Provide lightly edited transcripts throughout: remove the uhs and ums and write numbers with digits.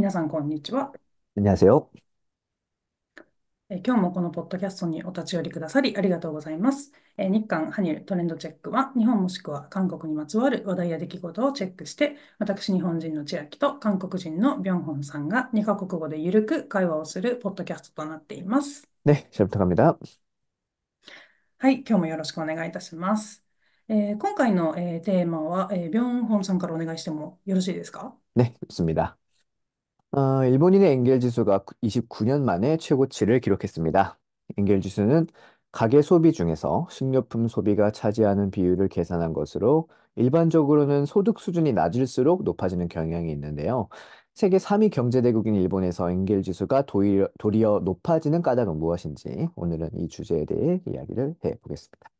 皆さん、こんにちは。안녕하세요. 今日もこのポッドキャストにお立ち寄りくださりありがとうございます。日韓ハニュトレンドチェックは、日本もしくは韓国にまつわる話題や出来事をチェックして、私、日本人の千秋と韓国人のビョンホンさんが2カ国語でゆるく会話をするポッドキャストとなっています。네, 잘 부탁합니다. はい、今日もよろしくお願いいたします。今回の、テーマは、ビョンホンさんからお願いしてもよろしいですか？ 네, 좋습니다. 일본인의 엔겔 지수가 29년 만에 최고치를 기록했습니다. 엔겔 지수는 가계 소비 중에서 식료품 소비가 차지하는 비율을 계산한 것으로 일반적으로는 소득 수준이 낮을수록 높아지는 경향이 있는데요. 세계 3위 경제대국인 일본에서 엔겔 지수가 도리어 높아지는 까닭은 무엇인지 오늘은 이 주제에 대해 이야기를 해보겠습니다.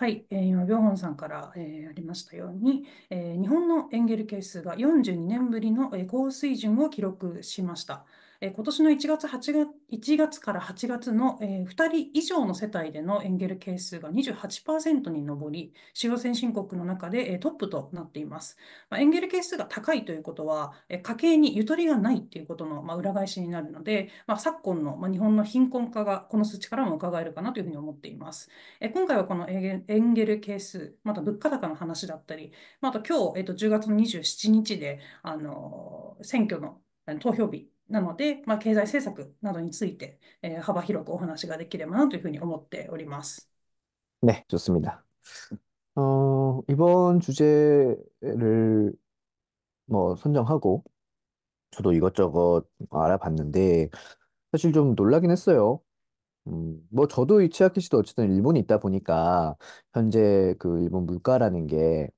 はい、今、ビョンホンさんから、ありましたように、日本のエンゲル係数が42年ぶりの、高水準を記録しました。今年の1月、8月、1月から8月の、2人以上の世帯でのエンゲル係数が28%に上り、主要先進国の中で、トップとなっています。エンゲル係数が高いということは、家計にゆとりがないということの、裏返しになるので、昨今の、日本の貧困化がこの数値からも伺えるかなというふうに思っています。今回はこのエンゲル係数、また物価高の話だったり、あと今日、10月の27日で、選挙の投票日なので、経済政策などについて、幅広くお話ができればなというふうに思っております。네, 좋습니다. 이번 주제를 뭐 선정하고 저도 이것저것 알아봤는데 사실 좀 놀라긴 했어요. 뭐 저도 이 치아키 씨도 어쨌든 일본에 있다 보니까 현재 그 일본 물가라는 게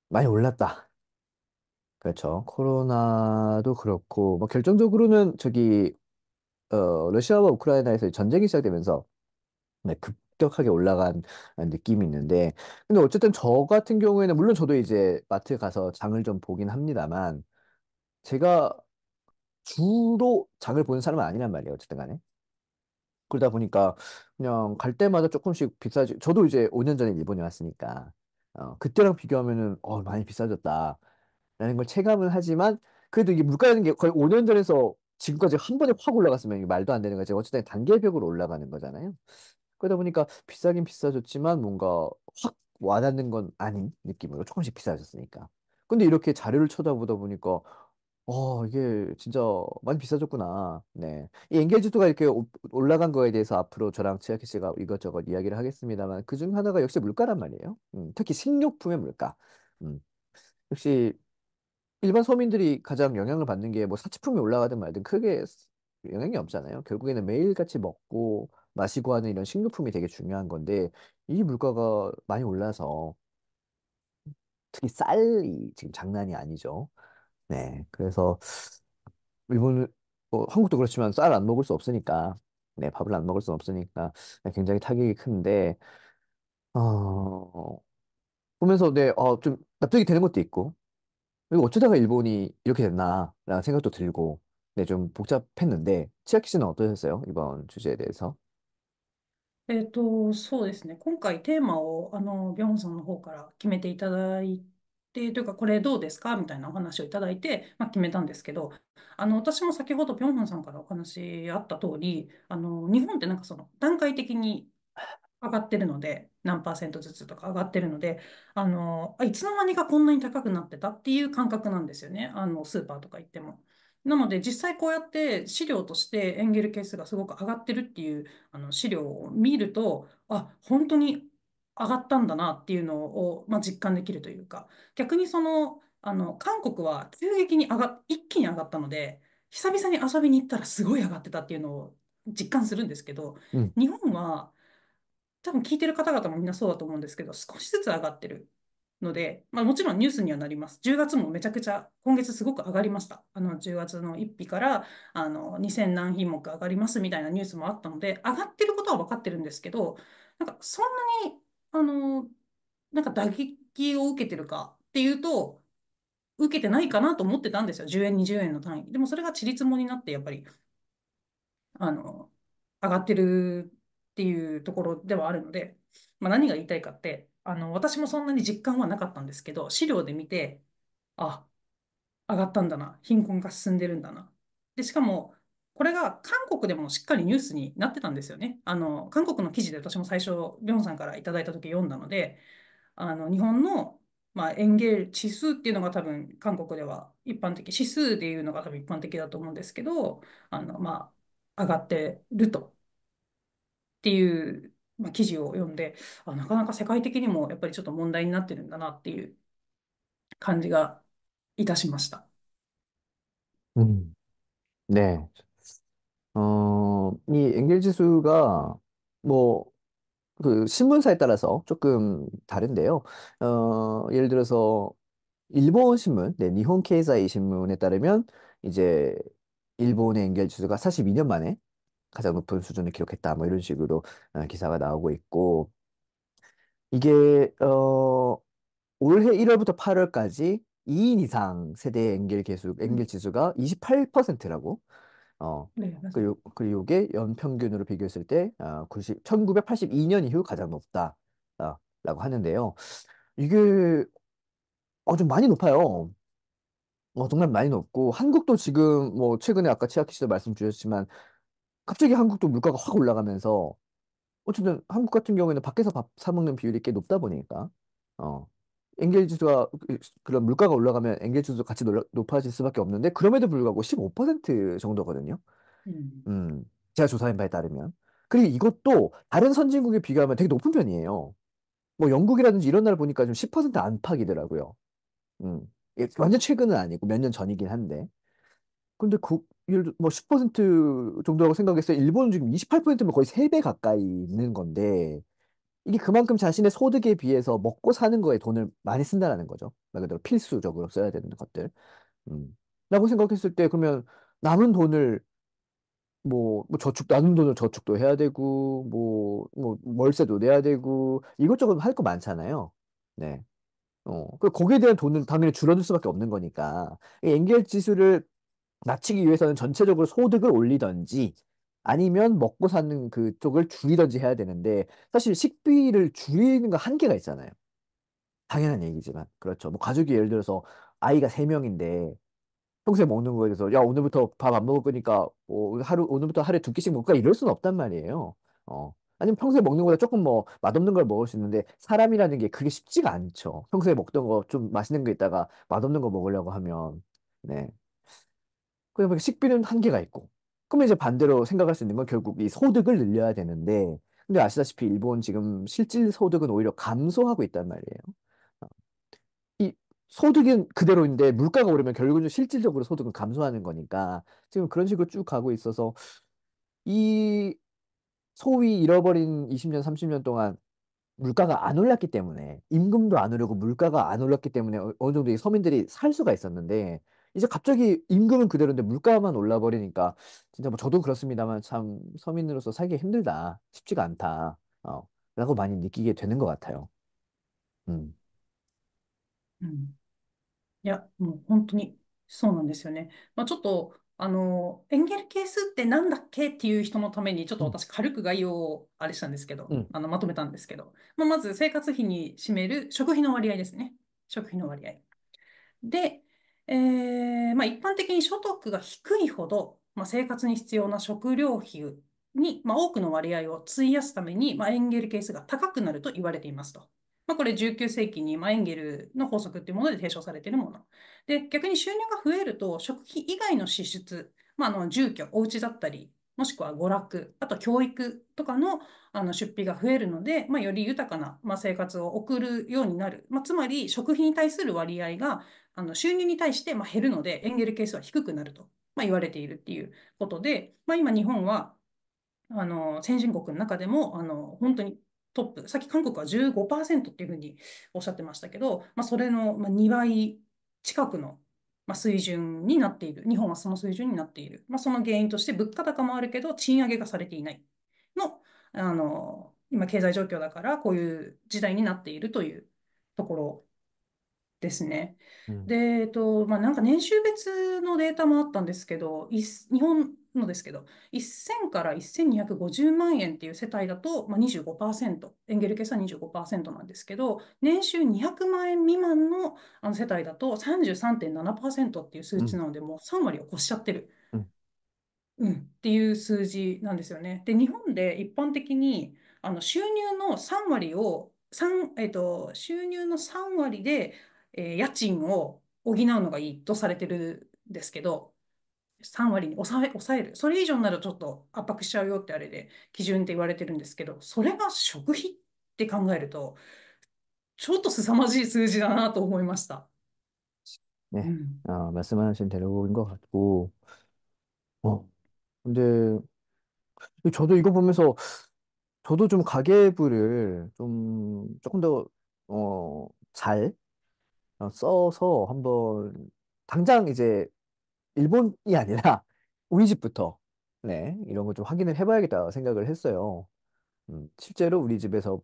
많이 올랐다. 그렇죠. 코로나도 그렇고 뭐 결정적으로는 저기 러시아와 우크라이나에서 전쟁이 시작되면서 네, 급격하게 올라간 느낌이 있는데 근데 어쨌든 저 같은 경우에는 물론 저도 이제 마트 가서 장을 좀 보긴 합니다만 제가 주로 장을 보는 사람은 아니란 말이에요. 어쨌든 간에. 그러다 보니까 그냥 갈 때마다 조금씩 비싸지. 저도 이제 5년 전에 일본에 왔으니까 그때랑 비교하면은 많이 비싸졌다라는 걸 체감은 하지만 그래도 이게 물가라는 게 거의 5년 전에서 지금까지 한 번에 확 올라갔으면 이게 말도 안 되는 거지. 어쨌든 단계별로 올라가는 거잖아요. 그러다 보니까 비싸긴 비싸졌지만 뭔가 확 와닿는 건 아닌 느낌으로 조금씩 비싸졌으니까. 근데 이렇게 자료를 쳐다보다 보니까 이게 진짜 많이 비싸졌구나. 네. 이 엔게이지도가 이렇게 올라간 거에 대해서 앞으로 저랑 치아키 씨가 이것저것 이야기를 하겠습니다만 그중 하나가 역시 물가란 말이에요. 특히 식료품의 물가. 음, 역시 일반 서민들이 가장 영향을 받는 게 뭐 사치품이 올라가든 말든 크게 영향이 없잖아요. 결국에는 매일같이 먹고 마시고 하는 이런 식료품이 되게 중요한 건데 이 물가가 많이 올라서 특히 쌀이 지금 장난이 아니죠. 네. 그래서 일본은 한국도 그렇지만 쌀 안 먹을 수 없으니까 네, 밥을 안 먹을 수 없으니까 네, 굉장히 타격이 큰데 보면서 네, 좀 납득이 되는 것도 있고 그리고 어쩌다가 일본이 이렇게 됐나라는 생각도 들고 네, 좀 복잡했는데 치아키 씨는 어떠셨어요? 이번 주제에 대해서? そうですね。今回テーマを、ビョンさんの方から決めていただいて、というか、これどうですかみたいなお話をいただいて、決めたんですけど、私も先ほどビョンホンさんからお話あった通り、日本ってなんかその段階的に上がってるので、何パーセントずつとか上がってるので、いつの間にかこんなに高くなってたっていう感覚なんですよね。スーパーとか行っても。なので、実際こうやって資料としてエンゲル係数がすごく上がってるっていう資料を見ると、本当に上がったんだなっていうのを、実感できるというか、逆に韓国は急激に一気に上がったので、久々に遊びに行ったらすごい上がってたっていうのを実感するんですけど、음, 日本は多分聞いてる方々もみんなそうだと思うんですけど、少しずつ上がってるので、もちろんニュースにはなります。10月もめちゃくちゃ、今月すごく上がりました。10月の1日から、2000何品目上がりますみたいなニュースもあったので、上がってることは分かってるんですけど、なんかそんなに、なんか打撃を受けてるかっていうと、受けてないかなと思ってたんですよ。10円、20円の単位。でもそれがちりつもになって、やっぱりあの、上がってるっていうところではあるので、何が言いたいかって、私もそんなに実感はなかったんですけど、資料で見て、あ、上がったんだな。貧困が進んでるんだな。で、しかも、これが韓国でもしっかりニュースになってたんですよね。韓国の記事で私も最初、ビョンさんからいただいた時読んだので、日本の、まあ、エンゲール指数っていうのが多分、韓国では一般的、指数でいうのが多分一般的だと思うんですけど、まあ、上がってるとっていう、まあ、記事を読んで、なかなか世界的にもやっぱりちょっと問題になってるんだなっていう感じがいたしました。うん。네. 이 엔겔 지수가 뭐 그 신문사에 따라서 조금 다른데요. 예를 들어서 일본 신문, 네, 니혼 케이사이 신문에 따르면 이제 일본의 엔겔 지수가 42년 만에 가장 높은 수준을 기록했다. 뭐 이런 식으로 기사가 나오고 있고 이게 올해 1월부터 8월까지 2인 이상 세대 엔겔 지수가 28%라고. 네, 맞아요. 그리고 이게 연평균으로 비교했을 때 1982년 이후 가장 높다. 라고 하는데요. 이게 좀 많이 높아요. 정말 많이 높고 한국도 지금 뭐 최근에 아까 치아키 씨도 말씀 주셨지만 갑자기 한국도 물가가 확 올라가면서 어쨌든 한국 같은 경우에는 밖에서 밥 사 먹는 비율이 꽤 높다 보니까 어 엔겔 지수가 그런 물가가 올라가면 엔겔 지수도 같이 높아질 수밖에 없는데 그럼에도 불구하고 15% 정도거든요. 음, 음, 제가 조사한 바에 따르면. 그리고 이것도 다른 선진국에 비교하면 되게 높은 편이에요. 뭐 영국이라든지 이런 나라 보니까 좀 10% 안팎이더라고요. 음. 이게 완전 최근은 아니고 몇 년 전이긴 한데. 근데 예를 들어 뭐 10% 정도라고 생각했어요. 일본은 지금 28%면 거의 3배 가까이 있는 건데 이게 그만큼 자신의 소득에 비해서 먹고 사는 거에 돈을 많이 쓴다라는 거죠. 말 그대로 필수적으로 써야 되는 것들. 라고 생각했을 때 그러면 남은 돈을 남은 돈을 저축도 해야 되고, 월세도 내야 되고, 이것저것 할 거 많잖아요. 네. 거기에 대한 돈은 당연히 줄어들 수밖에 없는 거니까. 이 엔겔 지수를 낮추기 위해서는 전체적으로 소득을 올리든지, 아니면 먹고 사는 그쪽을 줄이든지 해야 되는데, 사실 식비를 줄이는 거 한계가 있잖아요. 당연한 얘기지만. 그렇죠. 뭐 가족이 예를 들어서 아이가 3명인데, 평소에 먹는 거에 대해서 야 오늘부터 밥 안 먹을 거니까 오늘부터 하루에 2끼씩 먹을까 이럴 수는 없단 말이에요. 아니면 평소에 먹는 거보다 조금 뭐 맛없는 걸 먹을 수 있는데 사람이라는 게 그게 쉽지가 않죠. 평소에 먹던 거 좀 맛있는 거 있다가 맛없는 거 먹으려고 하면 네. 그러면 식비는 한계가 있고. 그러면 이제 반대로 생각할 수 있는 건 결국 이 소득을 늘려야 되는데 근데 아시다시피 일본 지금 실질 소득은 오히려 감소하고 있단 말이에요. 이 소득은 그대로인데 물가가 오르면 결국은 실질적으로 소득은 감소하는 거니까 지금 그런 식으로 쭉 가고 있어서 이 소위 잃어버린 20년, 30년 동안 물가가 안 올랐기 때문에 임금도 안 오르고 물가가 안 올랐기 때문에 어느 정도 이 서민들이 살 수가 있었는데 이제 갑자기 임금은 그대로인데 물가만 올라 버리니까 진짜 뭐 저도 그렇습니다만 참 서민으로서 살기 힘들다, 쉽지가 않다, 라고 많이 느끼게 되는 것 같아요. 음, うん。いや、もう本当にそうなんですよね。まあ、ちょっと、エンゲル係数ってなんだっけっていう人のために、ちょっと음, 私軽く概要をあれしたんですけど、음, まとめたんですけど、まあ、まず生活費に占める食費の割合ですね。食費の割合。で、まあ、一般的に所得が低いほど、まあ、生活に必要な食料費に、まあ、多くの割合を費やすために、まあ、エンゲル係数が高くなると言われていますと。まあ、これ19世紀に、まあ、エンゲルの法則っていうもので提唱されているもの。で、逆に収入が増えると、食費以外の支出、まあ、住居、お家だったり、もしくは娯楽、あと教育とかの、出費が増えるので、まあ、より豊かな、まあ、生活を送るようになる。まあ、つまり、食費に対する割合が収入に対してまあ減るので、エンゲル係数は低くなると、まあ、言われているっていうことで、まあ、今日本は先進国の中でも本当にトップ、さっき韓国は15%っていうふうにおっしゃってましたけど、まあ、それの2倍近くの水準になっている。日本はその水準になっている。まあ、その原因として物価高もあるけど、賃上げがされていないの、今経済状況だからこういう時代になっているというところですね。음, で、まあ、なんか年収別のデータもあったんですけど、日本のですけど、1000から1250万円っていう世帯だと、まあ、25%、エンゲル係数は25%なんですけど、年収200万円未満の、世帯だと33.7%っていう数うん、値なので、もう3割を越しちゃってる。うん、うん、っていう数字なんですよね。で、日本で一般的に収入の3割を、収入の3割で、家賃を補うのがいいとされてるんですけど、3割に抑える。それ以上になるとちょっと圧迫しちゃうよってあれで基準って言われてるんですけど、それが食費って考えると、ちょっと凄まじい数字だなと思いました。う네.ん。말씀하신 대로인 것 같고, 근데 저도 이거 보면서 저도 좀 가계부를 좀 조금 더, 잘 써서 한번 당장 이제 일본이 아니라 우리 집부터 네, 이런 거 좀 확인을 해봐야겠다 생각을 했어요. 실제로 우리 집에서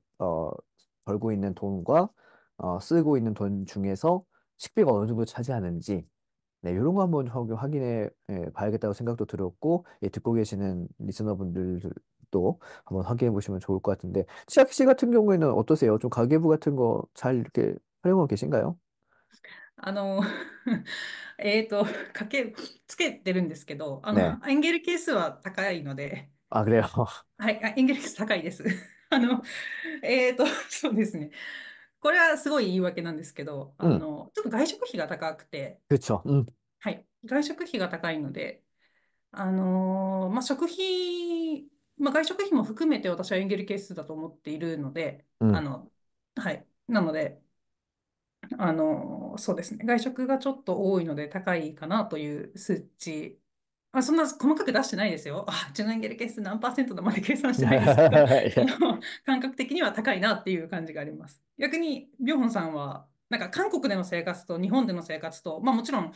벌고 있는 돈과 쓰고 있는 돈 중에서 식비가 어느 정도 차지하는지 네, 이런 거 한번 확인해 봐야겠다고 생각도 들었고 예, 듣고 계시는 리스너분들도 한번 확인해 보시면 좋을 것 같은데 치아키 씨 같은 경우에는 어떠세요? 좀 가계부 같은 거 잘 이렇게 활용하고 계신가요? あの、かけ、つけてるんですけど、네. エンゲル係数は高いので、아, 그래요. はい、エンゲル係数高いです。あの、そうですね。これはすごい言い訳なんですけど、응, ちょっと外食費が高くて、그쵸. はい、外食費が高いので、まあ、食費、まあ、外食費も含めて私はエンゲル係数だと思っているので、응. はい。なので、そうですね。外食がちょっと多いので高いかなという数値。そんな細かく出してないですよ。うちのエンゲル係数何パーセントとまで計算してないですけど、예. 感覚的には高いなっていう感じがあります。逆に、ビョンホンさんは、なんか韓国での生活と日本での生活と、まあもちろん、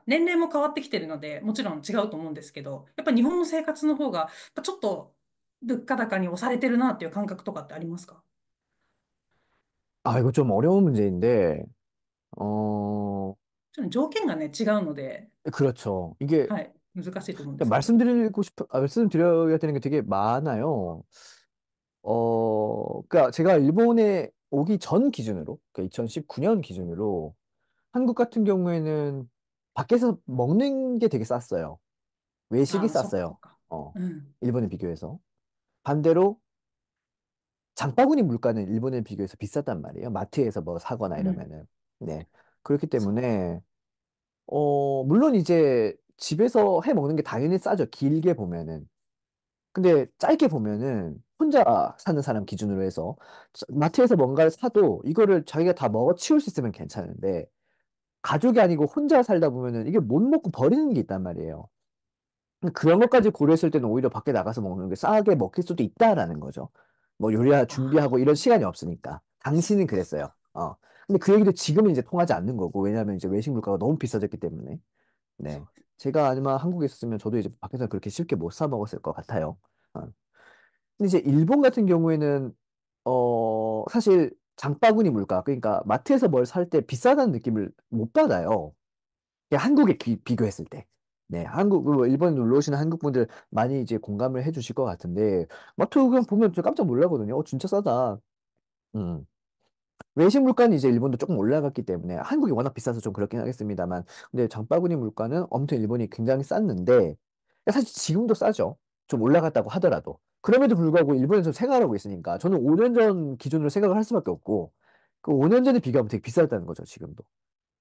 年齢も変わってきてるので、もちろん違うと思うんですけど、やっぱ日本の生活の方が、やっぱちょっと物価高に押されてるなっていう感覚とかってありますか？아, 이거 좀 어려운 문제인데, 어, ちょっと条件がね、違うので、그렇죠. 이게はい、難しいと思うんですけど。말씀드려야 되는 게 되게 많아요. 그러니까 제가 일본에 오기 전 기준으로, 그러니까 2019년 기준으로 한국 같은 경우에는 밖에서 먹는 게 되게 쌌어요. 외식이そっかそっ쌌어요.か。어, うん。일본에 비교해서. 반대로 장바구니 물가는 일본에 비교해서 비쌌단 말이에요. 마트에서 뭐 사거나 うん。이러면은. 네. 그렇기 そっか。때문에, 물론 이제 집에서 해 먹는 게 당연히 싸죠. 길게 보면은. 근데 짧게 보면은 혼자 사는 사람 기준으로 해서 마트에서 뭔가를 사도 이거를 자기가 다 먹어 치울 수 있으면 괜찮은데 가족이 아니고 혼자 살다 보면은 이게 못 먹고 버리는 게 있단 말이에요. 그런 것까지 고려했을 때는 오히려 밖에 나가서 먹는 게 싸게 먹힐 수도 있다라는 거죠. 뭐 요리 준비하고 이런 시간이 없으니까.そっ당시는か。그랬어요. 근데 그 얘기도 지금은 이제 통하지 않는 거고 왜냐하면 이제 외식 물가가 너무 비싸졌기 때문에. 네.そう제가 아마 한국에 있었으면 저도 이제 밖에서 그렇게 쉽게 못 사 먹었을 것 같아요. 어. 근데 이제 일본 같은 경우에는 사실 장바구니 물가 그러니까 마트에서 뭘 살 때 비싸다는 느낌을 못 받아요. 그냥 한국에 비교했을 때. 네, 일본 놀러 오시는 한국 분들 많이 이제 공감을 해 주실 것 같은데 마트 그냥 보면 저 깜짝 놀라거든요. 진짜 싸다. 음. 외식 물가는 이제 일본도 조금 올라갔기 때문에 한국이 워낙 비싸서 좀 그렇긴 하겠습니다만 근데 장바구니 물가는 엄청 일본이 굉장히 쌌는데 사실 지금도 싸죠. 좀 올라갔다고 하더라도 그럼에도 불구하고 일본에서 생활하고 있으니까 저는 5년 전 기준으로 생각을 할 수밖에 없고 그 5년 전에 비교하면 되게 비싸다는 거죠 지금도.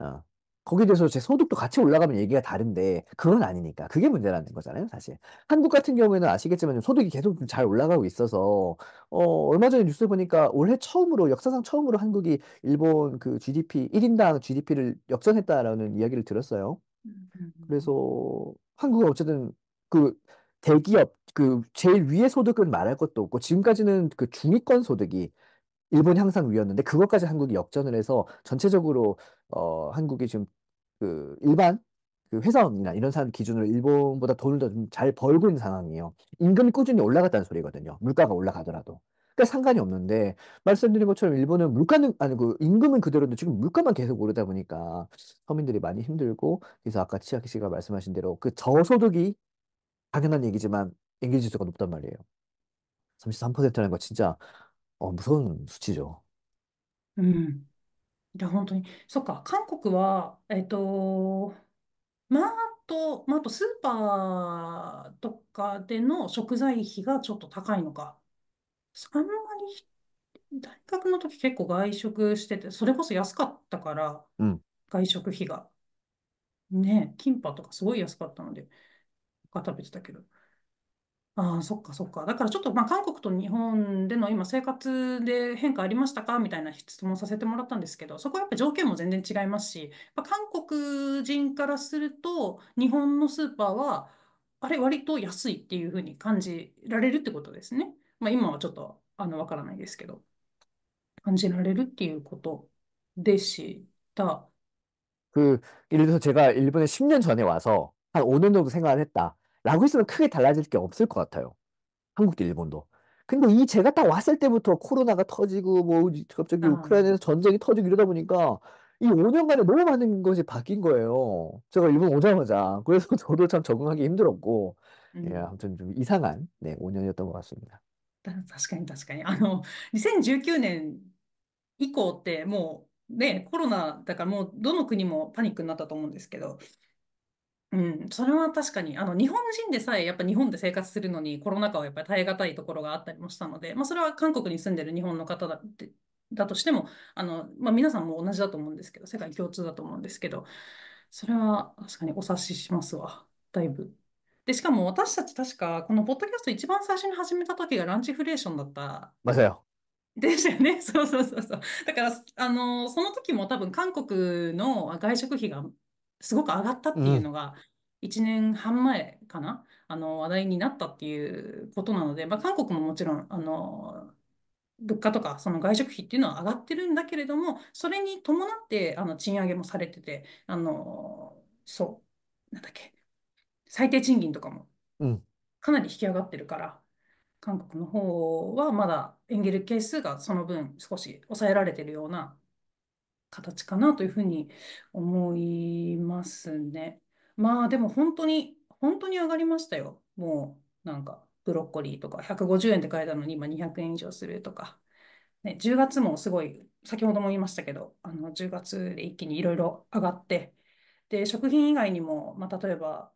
어. 거기에 대해서 제 소득도 같이 올라가면 얘기가 다른데 그건 아니니까 그게 문제라는 거잖아요 사실. 한국 같은 경우에는 아시겠지만 소득이 계속 잘 올라가고 있어서 얼마 전에 뉴스 보니까 올해 처음으로 역사상 처음으로 한국이 일본 그 GDP 1인당 GDP를 역전했다라는 이야기를 들었어요. うんうんうん。그래서 한국은 어쨌든 그 대기업 그 제일 위의 소득은 말할 것도 없고 지금까지는 그 중위권 소득이 일본 향상 위였는데 그것까지 한국이 역전을 해서 전체적으로 한국이 지금 그 일반 그 회사원이나 이런 사람 기준으로 일본보다 돈을 더 좀 잘 벌고 있는 상황이에요. 임금이 꾸준히 올라갔다는 소리거든요. 물가가 올라가더라도. 그러니까 상관이 없는데 말씀드린 것처럼 일본은 물가는 아니 그 임금은 그대로인데 지금 물가만 계속 오르다 보니까 서민들이 많이 힘들고 그래서 아까 치아키 씨가 말씀하신 대로 그 저소득이 당연한 얘기지만 엔ゲージ수가 높단 말이에요. 33%라는 거 진짜 무서운 수치죠. うん。いや、本当に。そっか、韓国は、あとスーパーとかでの食材費がちょっと高いのか。あんまり、大学の時結構外食してて、それこそ安かったから、うん。外食費が。ね、キンパとかすごい安かったので、食べてたけど。ああ、そっかそっか。だからちょっと、まあ、韓国と日本での今生活で変化ありましたかみたいな質問させてもらったんですけど、そこはやっぱ条件も全然違いますし、まあ、韓国人からすると、日本のスーパーは、あれ、割と安いっていうふうに感じられるってことですね。まあ、今はちょっと、わからないですけど、感じられるっていうことでした。그, 예를 들어서 제가 일본에 10년 전에 와서 한 5년 정도 생활을 했다. 라고 했으면 크게 달라질 게 없을 것 같아요. 한국도 일본도. 근데 이 제가 딱 왔을 때부터 코로나가 터지고 뭐 갑자기 あ 우크라이나에서 전쟁이 터지고 이러다 보니까 이 5년간에 너무 많은 것이 바뀐 거예요. 제가 일본 오자마자. 그래서 저도 참 적응하기 힘들었고, う예, ん。아무튼 좀 이상한, 네, 5년이었던 것 같습니다. 確かに確かに。2019年以降ってもうね、コロナだからもうどの国もパニックになったと思うんですけど、うん、それは確かに、日本人でさえやっぱ日本で生活するのにコロナ禍はやっぱり耐え難いところがあったりもしたので、まあそれは韓国に住んでる日本の方だとしても、まあ皆さんも同じだと思うんですけど、世界共通だと思うんですけど、それは確かにお察ししますわ、だいぶ。で、しかも私たち確かこのポッドキャスト一番最初に始めた時がランチフレーションだった 맞아요. でしたよね。そうそうそうそう。だから、その時も多分韓国の外食費がすごく上がったっていう 음, のが1年半前かな、話題になったっていうことなので、まあ、韓国ももちろん、物価とかその外食費っていうのは上がってるんだけれども、それに伴って賃上げもされてて、そう、なんだっけ、最低賃金とかも 음, かなり引き上がってるから、韓国の方はまだエンゲル係数がその分少し抑えられているような形かなというふうに思いますね。まあでも本当に上がりましたよ。もうなんかブロッコリーとか150円って書いたのに今200円以上するとか。ね、10月もすごい、先ほども言いましたけど、10月で一気にいろいろ上がって、で、食品以外にも、まあ、例えば、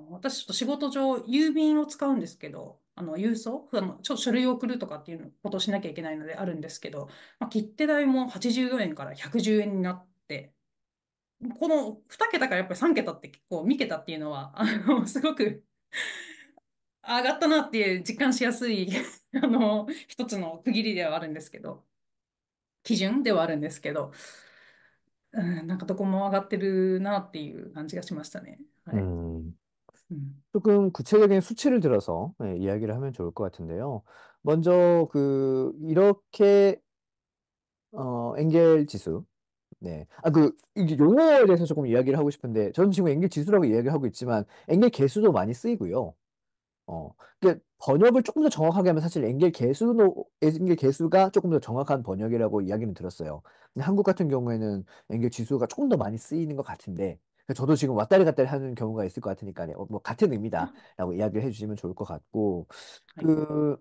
私ちょっと仕事上、郵便を使うんですけど、郵送、ちょっと書類を送るとかっていうことをしなきゃいけないのであるんですけど、まあ、切手代も84円から110円になって、この2桁からやっぱり3桁って結構3桁っていうのは、すごく上がったなっていう実感しやすい一つの区切りではあるんですけど、基準ではあるんですけど、うん、なんかどこも上がってるなっていう感じがしましたね。はい。음. うん。조금 구체적인 수치를 들어서 이야기를 하면 좋을 것 같은데요. 먼저 이렇게 엔겔 지수. 네. 이게 용어에 대해서 조금 이야기를 하고 싶은데, 저는 지금 엔겔 지수라고 이야기를 하고 있지만, 엔겔 개수도 많이 쓰이고요. 번역을 조금 더 정확하게 하면 사실 엔겔 개수가 조금 더 정확한 번역이라고 이야기는 들었어요. 근데 한국 같은 경우에는 엔겔 지수가 조금 더 많이 쓰이는 것 같은데, 저도 지금 왔다리 갔다리 하는 경우가 있을 것 같으니까, 뭐, 같은 의미다라고 이야기를 해주시면 좋을 것 같고, はい。그,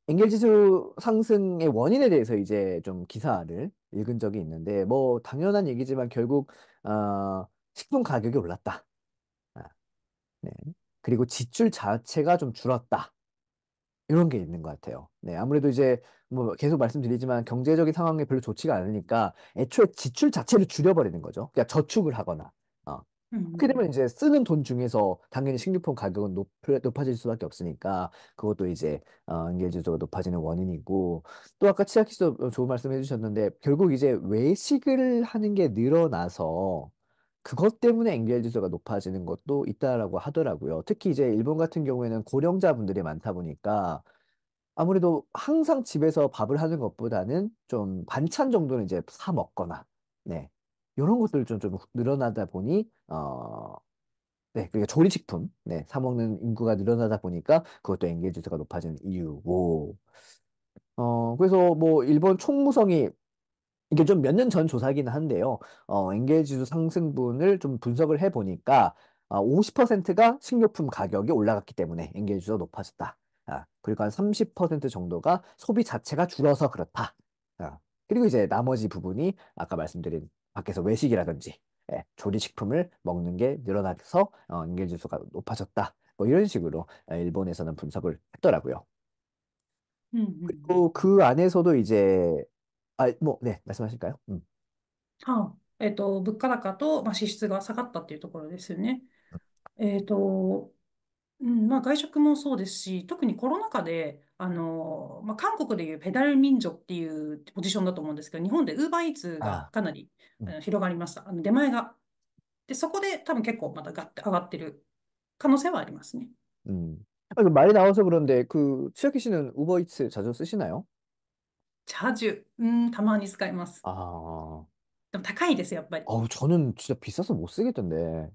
엔겔 지수 상승의 원인에 대해서 이제 좀 기사를 읽은 적이 있는데, 뭐, 당연한 얘기지만 결국, 식품 가격이 올랐다. 아, 네. 그리고 지출 자체가 좀 줄었다. 이런 게 있는 것 같아요. 네, 아무래도 이제 뭐 계속 말씀드리지만 경제적인 상황이 별로 좋지가 않으니까 애초에 지출 자체를 줄여버리는 거죠. 그러니까 저축을 하거나.うんう그렇게ん。되면 이제 쓰는 돈 중에서 당연히 식료품 가격은 높아질 수밖에 없으니까 그것도 이제 연결지수가 높아지는 원인이고 또 아까 치아키도 좋은 말씀 해주셨는데 결국 이제 외식을 하는 게 늘어나서 그것 때문에 엔겔 지수가 높아지는 것도 있다라고 하더라고요. 특히 이제 일본 같은 경우에는 고령자분들이 많다 보니까 아무래도 항상 집에서 밥을 하는 것보다는 좀 반찬 정도는 이제 사 먹거나, 네. 이런 것들 좀 늘어나다 보니, 네. 그러니까 조리식품, 네. 사 먹는 인구가 늘어나다 보니까 그것도 엔게지수가 높아지는 이유고, 그래서 뭐 일본 총무성이 이게 좀 몇 년 전 조사기는 한데요. 엔게지수 상승분을 좀 분석을 해보니까 50%가 식료품 가격이 올라갔기 때문에 엔게지수가 높아졌다. 그리고 한 30% 정도가 소비 자체가 줄어서 그렇다. 그리고 이제 나머지 부분이 아까 말씀드린 밖에서 외식이라든지 조리식품을 먹는 게 늘어나서 엔게지수가 높아졌다. 뭐 이런 식으로 일본에서는 분석을 했더라고요. 그리고 うん。그 안에서도 이제 뭐, 네, 말씀하실까요?物価高と、まあ、支出が下がったっていうところですよね。えっと、まあ、外食もそうですし、特にコロナ禍で、まあ、韓国でいうペダル民族っていうポジションだと思うんですけど、日本でウーバーイーツがあ、かなりうん。広がりました。出前が。で、そこで多分結構またガッて上がってる可能性はありますね。그 말이 나와서 그런데 그 치아키 씨는 우버이츠 자주 쓰시나요? チャージュ、たまに使います。아, でも高いですよ、やっぱり。저는 진짜 비싸서 못 쓰겠던데.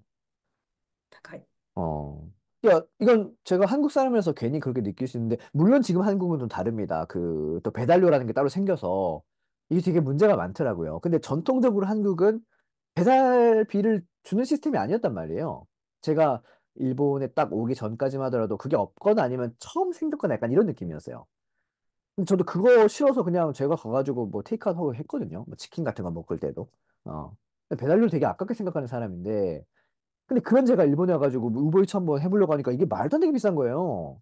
高い。어. 야, 이건 제가 한국 사람이라서 괜히 그렇게 느낄 수 있는데, 물론 지금 한국은 좀 다릅니다. 또 배달료라는 게 따로 생겨서, 이게 되게 문제가 많더라고요. 근데 전통적으로 한국은 배달비를 주는 시스템이 아니었단 말이에요. 제가 일본에 딱 오기 전까지만 하더라도 그게 없거나 아니면 처음 생겼거나 약간 이런 느낌이었어요. 근데 저도 그거 싫어서 그냥 제가 가가지고 뭐 테이크아웃 하고 했거든요. 뭐 치킨 같은 거 먹을 때도. 어. 배달료 되게 아깝게 생각하는 사람인데, 근데 그건 제가 일본에 와가지고 뭐 우버이츠 한번 해보려고 하니까 이게 말도 안 되게 비싼 거예요.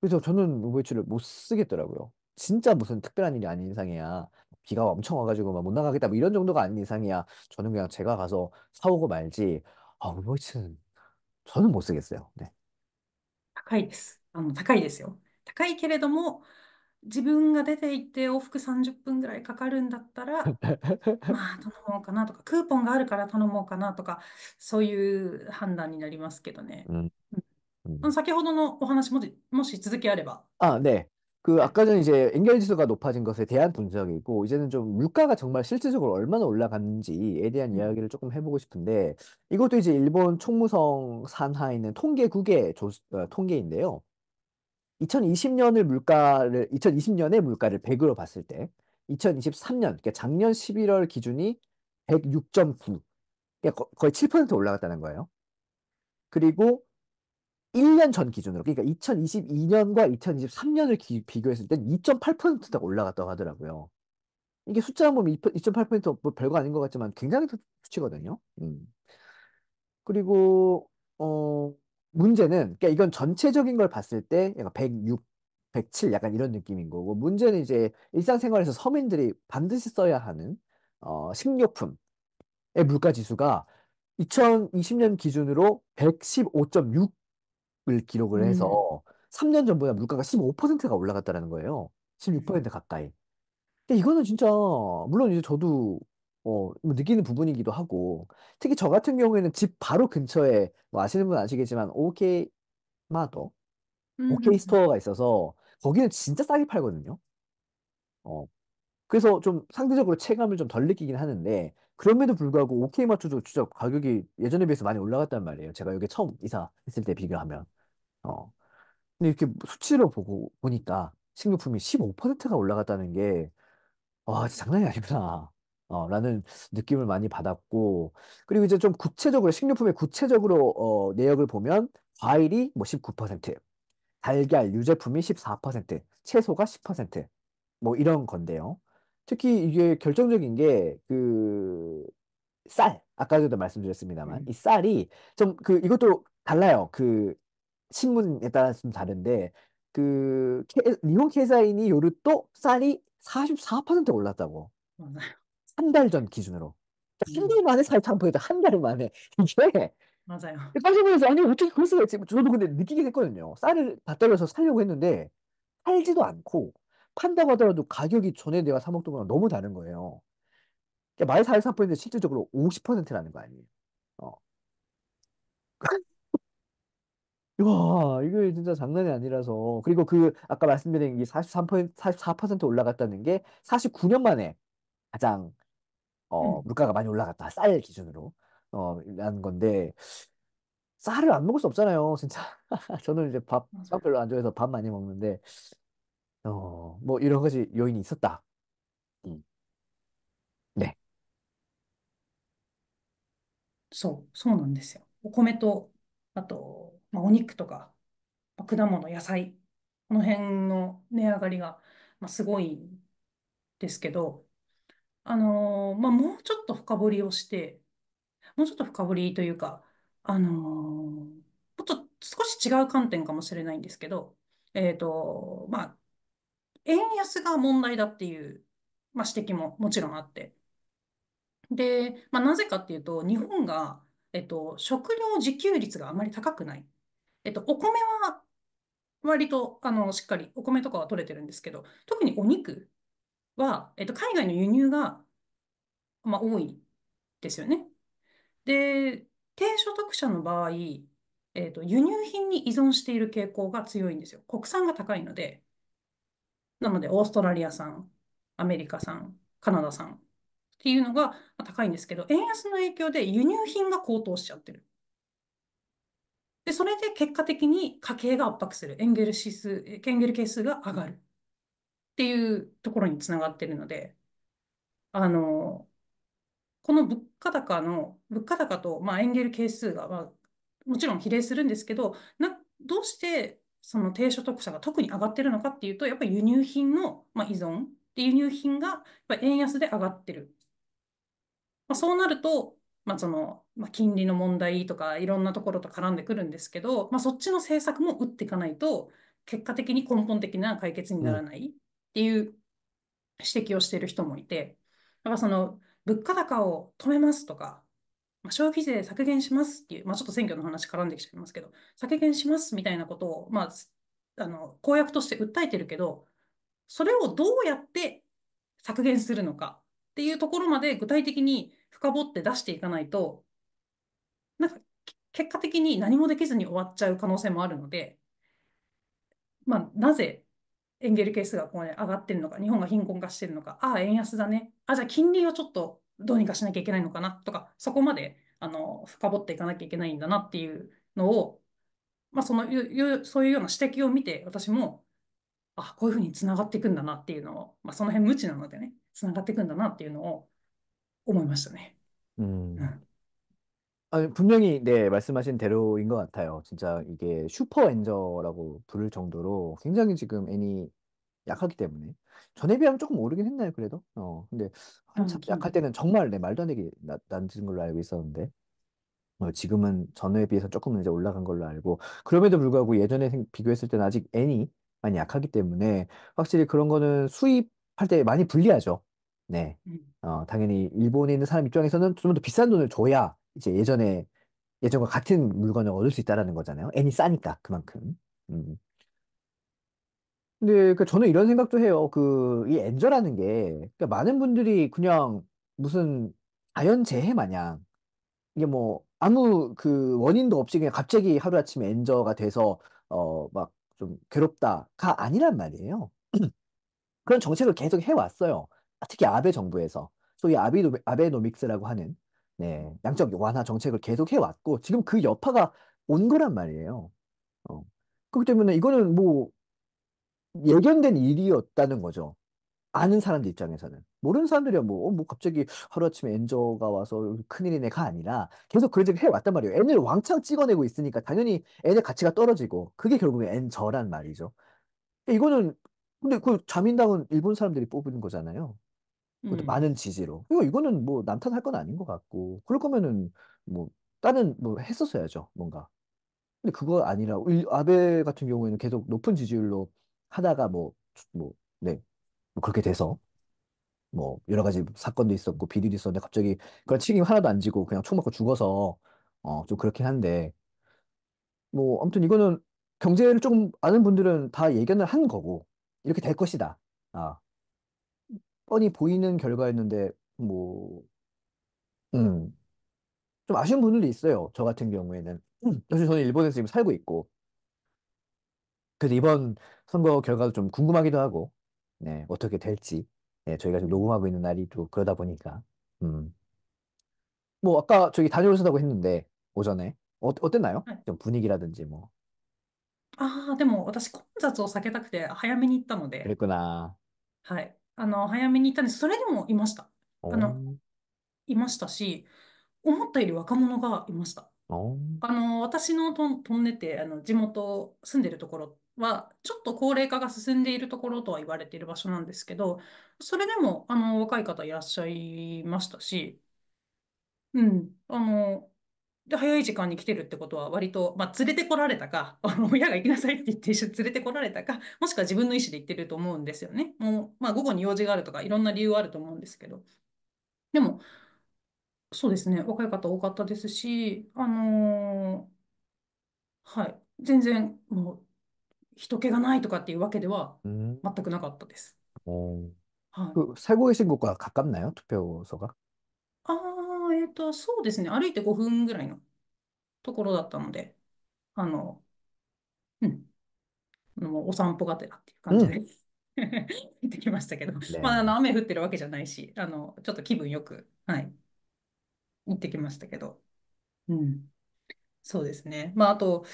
그래서 저는 우버이츠를 못 쓰겠더라고요. 진짜 무슨 특별한 일이 아닌 이상이야. 비가 엄청 와가지고 막 못 나가겠다 뭐 이런 정도가 아닌 이상이야. 저는 그냥 제가 가서 사오고 말지. 우버이츠는 저는 못 쓰겠어요. 네. 高いです。高いですよ。高いけれども、自分が出て行って往復30分ぐらいかかるんだったら、まあ、頼もうかなとか、クーポンがあるから頼もうかなとか、そういう判断になりますけどね。음, うん음. 先ほどのお話もし続きあれば。네. 그はい。아까 전에 이제 엔겔 지수가 높아진 것에 대한 분석이고 이제는 좀 물가가 정말 실질적으로 얼마나 올라갔는지에 대한 うん。이야기를 조금 해보고 싶은데 이것도 이제 일본 총무성 산하에 있는 통계국의 통계인데요. 2020년의 물가를 100으로 봤을 때 2023년, 그러니까 작년 11월 기준이 106.9, 그러니까 거의 7% 올라갔다는 거예요. 그리고 1년 전 기준으로, 그러니까 2022년과 2023년을 비교했을 땐 2.8%가 올라갔다고 하더라고요. 이게 숫자 보면 2.8%뭐 별거 아닌 것 같지만 굉장히 큰 수치거든요. 그리고, 문제는, 그러니까 이건 전체적인 걸 봤을 때 약간 106, 107 약간 이런 느낌인 거고, 문제는 이제 일상생활에서 서민들이 반드시 써야 하는, 식료품의 물가 지수가 2020년 기준으로 115.6을 기록을 うん。해서 3년 전보다 물가가 15%가 올라갔다는 거예요.うん。 16% 가까이. 근데 이거는 진짜, 물론 이제 저도, 뭐 느끼는 부분이기도 하고, 특히 저 같은 경우에는 집 바로 근처에, 뭐 아시는 분은 아시겠지만, OK 마더, うん。う OK ん。스토어가 있어서, 거기는 진짜 싸게 팔거든요. 어, 그래서 좀 상대적으로 체감을 좀 덜 느끼긴 하는데, 그럼에도 불구하고 OK 마트도 진짜 가격이 예전에 비해서 많이 올라갔단 말이에요. 제가 여기 처음 이사했을 때 비교하면. 어. 근데 이렇게 수치로 보니까 식료품이 15%가 올라갔다는 게, 진짜 장난이 아니구나. 라는 느낌을 많이 받았고, 그리고 이제 좀 구체적으로, 식료품의 구체적으로, 내역을 보면, 과일이 뭐 19%, 달걀, 유제품이 14%, 채소가 10%, 뭐 이런 건데요. 특히 이게 결정적인 게, 아까도 말씀드렸습니다만, 이 쌀이 이것도 달라요. 신문에 따라 좀 다른데, 니혼 케이사인이 요르또 쌀이 44% 올랐다고. 맞아요。한 달 전 기준으로. 한 달 うん。만에 살탕보에다 한 달 만에. 이게 맞아요。깜짝 놀라서 아니 어떻게 그럴 수가 있지? 저도 근데 느끼긴 했거든요. 쌀을 다 떨어서 살려고 했는데 팔지도 않고 판다고 하더라도 가격이 전에 내가 사 먹던 거랑 너무 다른 거예요. 그러니까 말 44%인데 실질적으로 50%라는 거 아니에요. 어. 와, 이거 진짜 장난이 아니라서. 그리고 아까 말씀드린 이 43%, 44% 올라갔다는 게 49년 만에 가장, うん。물가가 많이 올라갔다. 쌀 기준으로. 라는 건데, 쌀을 안 먹을 수 없잖아요, 진짜. 저는 이제 빵 맞아요。별로 안 좋아해서 밥 많이 먹는데, 뭐 여러 가지 요인이 있었다. 음. 네. そうなんですよ。お米と、あと、お肉とか、果物、野菜、この辺の値上がりが、すごいんですけど、もうちょっと深掘りをして、もうちょっと深掘りというか、もうちょっと少し違う観点かもしれないんですけど、円安が問題だっていう、指摘ももちろんあって、で、なぜかっていうと、日本が、食料自給率があまり高くない。お米は割と、しっかりお米とかは取れてるんですけど、特にお肉は、海外の輸入が、多いですよね。で、低所得者の場合、輸入品に依存している傾向が強いんですよ。国産が高いので、なので、オーストラリア産、アメリカ産、カナダ産っていうのが高いんですけど、円安の影響で輸入品が高騰しちゃってる。で、それで結果的に家計が圧迫する。エンゲル係数が上がるっていうところにつながってるので、あの、この物価高と、エンゲル係数が、もちろん比例するんですけど、どうしてその低所得者が特に上がってるのかっていうと、やっぱり輸入品の、依存で、輸入品がやっぱり円安で上がってる。そうなると、金利の問題とかいろんなところと絡んでくるんですけど、そっちの政策も打っていかないと、結果的に根本的な解決にうん。ならないっていう指摘をしている人もいて、だからその物価高を止めますとか、消費税削減しますっていう、ちょっと選挙の話絡んできちゃいますけど、削減しますみたいなことを、公約として訴えてるけど、それをどうやって削減するのかっていうところまで具体的に深掘って出していかないと、なんか結果的に何もできずに終わっちゃう可能性もあるので、なぜエンゲル係数がここまで上がってるのか、日本が貧困化してるのか、ああ、円安だね。あ、じゃあ金利をちょっとどうにかしなきゃいけないのかなとか、そこまで深掘っていかなきゃいけないんだなっていうのを、そういうような指摘を見て、私も、あ、こういうふうにつながっていくんだなっていうのを、その辺無知なのでね、つながっていくんだなっていうのを思いましたね。う음.ん。분명히 네, 말씀하신 대로인 것 같아요. 진짜 이게 슈퍼 엔저라고 부를 정도로 굉장히 지금 애니 약하기 때문에 전에 비하면 조금 오르긴 했나요, 그래도? 근데 한참 약할金利。때는 정말 네, 말도 안 되게 낮은 걸로 알고 있었는데 지금은 전에 비해서 조금은 이제 올라간 걸로 알고 그럼에도 불구하고 예전에 비교했을 때는 아직 N이 많이 약하기 때문에 확실히 그런 거는 수입할 때 많이 불리하죠. 네. うん。당연히 일본에 있는 사람 입장에서는 좀 더 비싼 돈을 줘야 이제 예전과 같은 물건을 얻을 수 있다라는 거잖아요. N이 싸니까 그만큼. 음. 근데 그 저는 이런 생각도 해요. 이 엔저라는 게 그러니까 많은 분들이 그냥 무슨 자연재해 마냥 이게 뭐 아무 그 원인도 없이 그냥 갑자기 하루아침에 엔저가 돼서 막 좀 괴롭다가 아니란 말이에요. 그런 정책을 계속 해왔어요. 특히 아베 정부에서 소위 아베노믹스라고 하는 네, 양적 완화 정책을 계속 해왔고 지금 그 여파가 온 거란 말이에요. 어. 그렇기 때문에 이거는 뭐 예견된 일이었다는 거죠. 아는 사람들 입장에서는. 모르는 사람들이야 뭐 갑자기 하루아침에 엔저가 와서 큰일이네가 아니라 계속 그런 식으로 해왔단 말이에요. N을 왕창 찍어내고 있으니까 당연히 N의 가치가 떨어지고 그게 결국엔 N저란 말이죠. 이거는 근데 그 자민당은 일본 사람들이 뽑은 거잖아요. う 그것도 ん。 많은 지지로. 이거는 뭐 남탓할 건 아닌 것 같고 그럴 거면은 뭐 다른 뭐 했었어야죠 뭔가. 근데 그거 아니라 아베 같은 경우에는 계속 높은 지지율로 하다가 네, 뭐 그렇게 돼서 뭐 여러 가지 사건도 있었고 비리도 있었는데 갑자기 그런 책임 하나도 안 지고 그냥 총 맞고 죽어서 좀 그렇긴 한데 뭐 아무튼 이거는 경제를 조금 아는 분들은 다 예견을 한 거고 이렇게 될 것이다. 아, 뻔히 보이는 결과였는데 뭐 음, 좀 아쉬운 분들도 있어요. 저 같은 경우에는 사실 저는 일본에서 지금 살고 있고 그래서 이번 선거 결과도 좀 궁금하기도 하고 네, 어떻게 될지 네, 저희가 지금 うん。 녹음하고 있는 날이 또 그러다 보니까 음. 뭐 아까 저기 다녀오셨다고 했는데 오전에 어땠나요? はい。좀 분위기라든지 뭐. でも私混雑を避けたくて早めに行ったので、그랬구나. はい。早めに行ったんです。それでもいました。あの、어, いましたし、思ったより若者がいました。어, 私のトンネって、地元、住んでるところは、ちょっと高齢化が進んでいるところとは言われている場所なんですけど、それでも、若い方いらっしゃいましたし、うん。で、早い時間に来てるってことは、割と、まあ、連れてこられたか、親が行きなさいって言って一緒に連れてこられたか、もしくは自分の意思で行ってると思うんですよね。もう、まあ、午後に用事があるとか、いろんな理由はあると思うんですけど。でも、そうですね、若い方多かったですし、はい。全然、もう、人気がないとかっていうわけでは음, 全くなかったです。어. はい。그 살고 계신 곳과 가깝나요? 투표소가? そうですね。歩いて5分ぐらいのところだったので、あの、うん、お散歩がてらっていう感じで 응. 行ってきましたけど、まあ、네. 雨降ってるわけじゃないし、ちょっと気分よく、はい、行ってきましたけど、うん、そうですね。まあ、あと、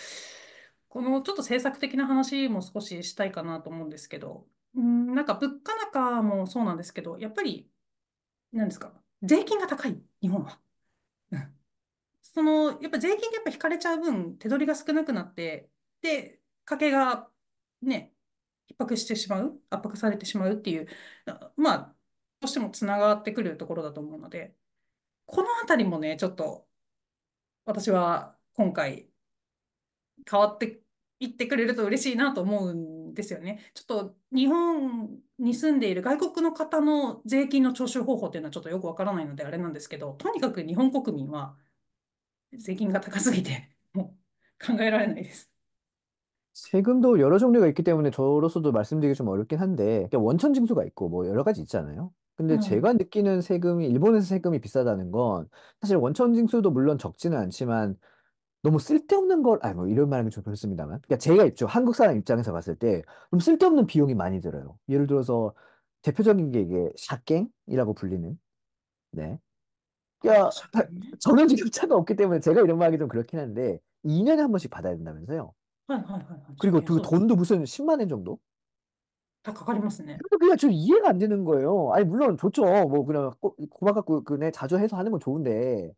このちょっと政策的な話も少ししたいかなと思うんですけど、なんか物価高もそうなんですけど、やっぱり、何ですか、税金が高い、日本は。うんやっぱ税金がやっぱ引かれちゃう分、手取りが少なくなって、で、家計がね、逼迫してしまう、圧迫されてしまうっていう、まあ、どうしてもつながってくるところだと思うので、このあたりもね、ちょっと私は今回変わっていってくれると嬉しいなと思うんですよね。ちょっと日本に住んでいる外国の方の税金の徴収方法っていうのはちょっとよくわからないのであれなんですけど、とにかく日本国民は税金が高すぎて、もう考えられないです。세금도 여러 종류가 있기 때문에 저로서도 말씀드리기 좀 어렵긴 한데, 그러니까 원천 징수가 있고 뭐 여러 가지 있잖아요. 근데 제가 음, 느끼는 세금이, 일본에서 세금이 비싸다는 건 사실 원천 징수도 물론 적지는 않지만 너무 쓸데없는 걸, 아니 뭐 이런 말하면 좀 그렇습니다만. 그러니까 제가 한국 사람 입장에서 봤을 때 좀 쓸데없는 비용이 많이 들어요. 예를 들어서 대표적인 게 이게 샷갱이라고 불리는, 네. 그러니까 샤킹? 저는 지금 차가 없기 때문에 제가 이런 말 하기 좀 그렇긴 한데 2년에 한 번씩 받아야 된다면서요. はいはいはいはい。車 그리고 検、그 そうです。돈도 무슨 10만 원 정도? かかりますね。그래서 그냥 좀 이해가 안 되는 거예요. 아니, 물론 좋죠. 뭐, 그냥 고만 갖고 그네 자주 해서 하는 건 좋은데,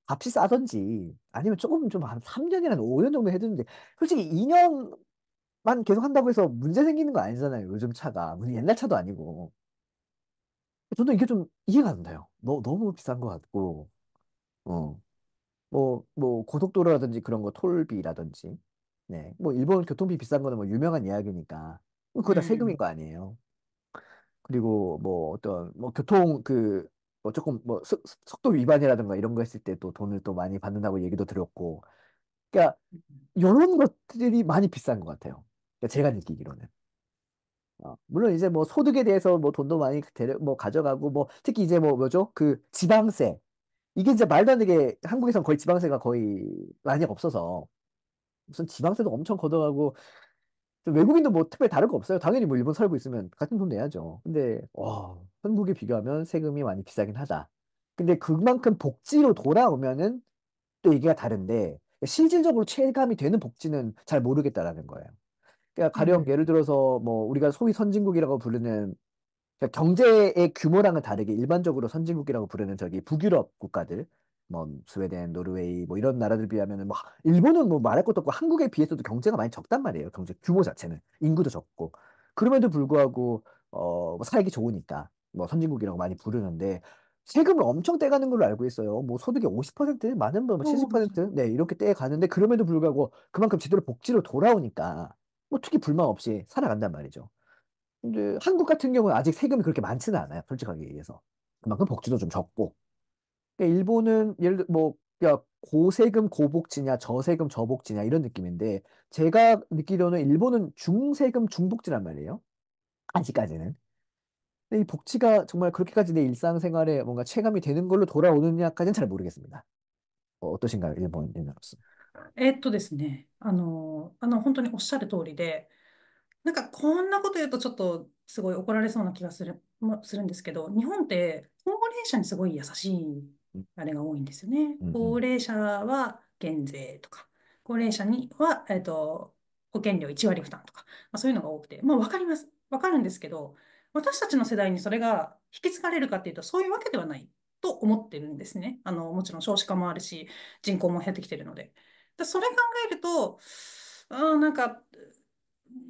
값이 싸던지, 아니면 조금 좀 한 3년이나 5년 정도 해두는데, 솔직히 2년만 계속 한다고 해서 문제 생기는 거 아니잖아요. 요즘 차가. 무슨 옛날 차도 아니고. 저는 이게 좀 이해가 안 돼요. 너무 비싼 것 같고, 어, 뭐, 고속도로라든지 그런 거 톨비라든지, 네. 뭐, 일본 교통비 비싼 거는 뭐 유명한 이야기니까, 그거 다 세금인 거 아니에요. 그리고 뭐 어떤 뭐 교통 뭐 조금 뭐 속도 위반이라든가 이런 거 했을 때 또 돈을 또 많이 받는다고 얘기도 들었고 그러니까 이런 것들이 많이 비싼 것 같아요. 그러니까 제가 느끼기로는 물론 이제 뭐 소득에 대해서 뭐 돈도 많이 뭐 가져가고 뭐 특히 이제 뭐 뭐죠 그 지방세 이게 이제 말도 안 되게 한국에선 거의 지방세가 거의 많이 없어서 무슨 지방세도 엄청 걷어가고 외국인도 뭐 특별히 다를 거 없어요. 당연히 뭐 일본 살고 있으면 같은 돈 내야죠. 근데 와, 한국에 비교하면 세금이 많이 비싸긴 하다. 근데 그만큼 복지로 돌아오면은 또 얘기가 다른데 실질적으로 체감이 되는 복지는 잘 모르겠다라는 거예요. 그러니까 가령 예를 음. 들어서 뭐 우리가 소위 선진국이라고 부르는 그러니까 경제의 규모랑은 다르게 일반적으로 선진국이라고 부르는 저기 북유럽 국가들, 뭐 스웨덴, 노르웨이 뭐 이런 나라들 비하면은 뭐 일본은 뭐 말할 것도 없고 한국에 비해서도 경제가 많이 적단 말이에요. 경제 규모 자체는 인구도 적고 그럼에도 불구하고 뭐 살기 좋으니까 뭐 선진국이라고 많이 부르는데 세금을 엄청 떼가는 걸로 알고 있어요. 뭐 소득의 50% 많은 분 맞아요. 70% 네, 이렇게 떼가는데 그럼에도 불구하고 그만큼 제대로 복지로 돌아오니까 뭐 특히 불만 없이 살아간단 말이죠. 근데 한국 같은 경우는 아직 세금이 그렇게 많지는 않아요. 솔직하게 얘기해서. 그만큼 복지도 좀 적고. 그러니까 일본은 예를 들어 뭐 야, 고세금 고복지냐 저세금 저복지냐 이런 느낌인데 제가 느끼로는 일본은 중세금 중복지란 말이에요. 아직까지는. 근데 이 복지가 정말 그렇게까지 내 일상생활에 뭔가 체감이 되는 걸로 돌아오느냐까지는 잘 모르겠습니다. 어떠신가요? 일본인으로서. ですね、本当におっしゃる通りで、なんかこんなこと言うとちょっとすごい怒られそうな気がするんですけど、日本って高齢者にすごい優しいうんあれが多いんですよね。うんうん高齢者は減税とか、高齢者には、保険料1割負担とか、まあ、そういうのが多くて、まあ、わかります。わかるんですけど、私たちの世代にそれが引き継がれるかっていうと、そういうわけではないと思ってるんですね。もちろん少子化もあるし、人口も減ってきてるので。それ考えると、なんか、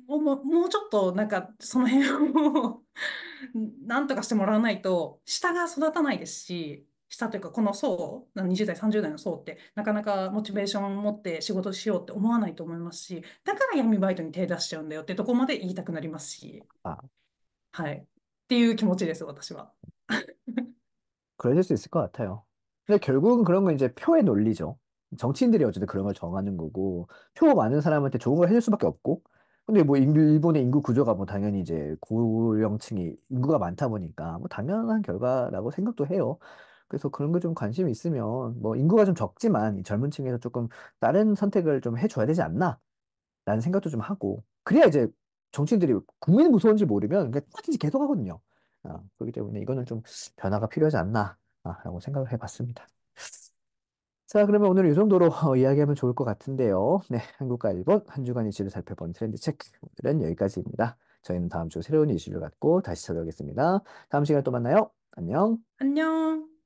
もうちょっと、その辺をなんとかしてもらわないと、下が育たないですし、下というか、この層、20代、30代の層って、なかなかモチベーションを持って仕事しようって思わないと思いますし、だから闇バイトに手出しちゃうんだよってとこまで言いたくなりますし、아, はい。っていう気持ちです、私は。그러실 수 있을 것 같아요. 근데 결국은 그런 건 이제 표의 논리죠. 정치인들이 어쨌든 그런 걸 정하는 거고, 표 많은 사람한테 좋은 걸 해줄 수밖에 없고, 근데 뭐 일본의 인구 구조가 뭐 당연히 이제 고령층이 인구가 많다 보니까 뭐 당연한 결과라고 생각도 해요. 그래서 그런 거 좀 관심이 있으면 뭐 인구가 좀 적지만 이 젊은 층에서 조금 다른 선택을 좀 해줘야 되지 않나? 라는 생각도 좀 하고, 그래야 이제 정치인들이 국민이 무서운지 모르면 그냥 똑같이 계속 하거든요. 그렇기 때문에 이거는 좀 변화가 필요하지 않나, 라고 생각을 해봤습니다. 자, 그러면 오늘 이 정도로 이야기하면 좋을 것 같은데요. 네, 한국과 일본 한 주간 이슈를 살펴본 트렌드 체크. 오늘은 여기까지입니다. 저희는 다음 주 새로운 이슈를 갖고 다시 찾아오겠습니다. 다음 시간에 또 만나요. 안녕. 안녕.